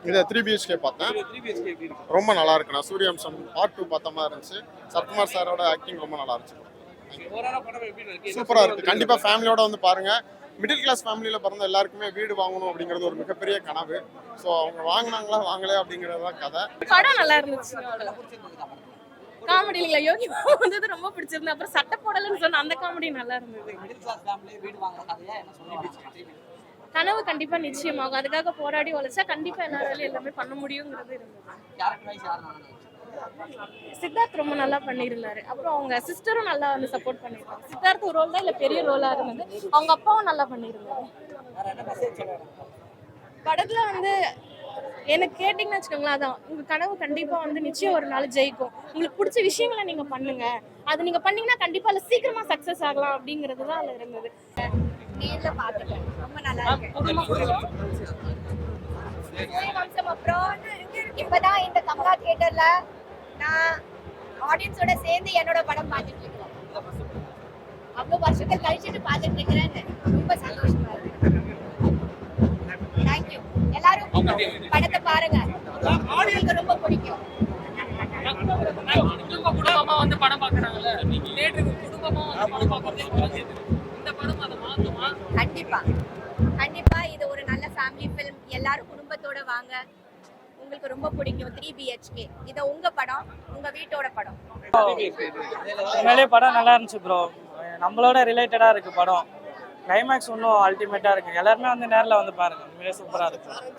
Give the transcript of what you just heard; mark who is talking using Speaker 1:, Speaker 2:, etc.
Speaker 1: இது 3 BHK பார்த்தேன். ரொம்ப நல்லா இருக்கு. நான் சூரியவம்சம் பார்ட் 2 பார்த்த மாதிரி இருந்துச்சு. சரத்குமார் சாரோட ஆக்டிங் ரொம்ப நல்லா இருந்துச்சு. சூப்பரா இருக்கு. கண்டிப்பா ஃபேமிலியோட வந்து பாருங்க. மிடில் கிளாஸ் ஃபேமிலியில பிறந்த எல்லாருக்குமே வீடு வாங்கணும் அப்படிங்கிறது ஒரு மிகப்பெரிய கனவு. ஸோ அவங்க வாங்கினாங்களா வாங்கலையா அப்படிங்கிறது தான் கதை.
Speaker 2: படம் நல்லா இருந்துச்சு. காமெடி இல்ல, யோகி பாபு வந்தது ரொம்ப பிடிச்சிருந்தது. அப்புறம் சட்டை போடலன்னு சொன்ன அந்த காமெடி நல்லா இருந்தது. கனவு கண்டிப்பா நிச்சயமாகும். அதுக்காக போராடி உழைச்சா கண்டிப்பா எல்லாராலையும் எல்லாமே பண்ண முடியுங்கிறது இருந்தது. சித்தார்த் ரொம்ப நல்லா பண்ணியிருந்தாரு. அப்புறம் அவங்க சிஸ்டரும் நல்லா வந்து சப்போர்ட் பண்ணிருக்காங்க. சித்தார்த் ஒரு ரோல் தான் இல்ல பெரிய ரோலா இருந்தது. அவங்க அப்பாவும் நல்லா பண்ணியிருந்தாரு. படத்துல வந்து எனக்கு கேட்டீங்கன்னு வச்சுக்கோங்களேன், அதான் உங்க கனவு கண்டிப்பா வந்து நிச்சயம் ஒரு நாள் ஜெயிக்கும். உங்களுக்கு பிடிச்ச விஷயங்களை நீங்க பண்ணுங்க. அது நீங்க பண்ணீங்கன்னா கண்டிப்பா அதுல சீக்கிரமா சக்சஸ் ஆகலாம் அப்படிங்கிறது தான் அதுல இருந்தது.
Speaker 3: நேர்ல பாத்துட்டேன். ரொம்ப நல்லா இருக்கு. அப்புறம் இப்பதான் இந்த கமலா தியேட்டர்ல நான் ஆடியன்ஸோட சேர்ந்து என்னோட படம் பார்த்துட்டு இருக்கேன். அவ்வளவு வருஷங்கள் கழிச்சுட்டு பார்த்துட்டு இருக்கிறேன். ரொம்ப சந்தோஷமா இருக்கு. தேங்க்யூ. எல்லாரும் படத்தை பாருங்க. உங்களுக்கு ரொம்ப பிடிக்கும்.
Speaker 4: குடும்பமா வந்து படம் பாக்குறாங்கல்ல, தியேட்டருக்கு குடும்பமா வந்து படம் பாக்குறது இந்த படம் அதை மாத்துமா?
Speaker 3: கண்டிப்பா கண்டிப்பா இது ஒரு நல்ல ஃபேமிலி ஃபிலிம். எல்லாரும் குடும்பத்தோட வாங்க. உங்களுக்கு ரொம்ப பிடிக்கும். 3BHK இது உங்க படம், உங்க வீட்டோட படம்.
Speaker 5: உண்மையிலேயே படம் நல்லா இருந்துச்சு ப்ரோ. நம்மளோட ரிலேட்டடா இருக்கு படம். கிளைமேக்ஸ் இன்னும் அல்டிமேட்டா இருக்கு. எல்லாருமே வந்து நேரில் வந்து பாருங்க. உண்மையிலேயே சூப்பரா இருக்கு.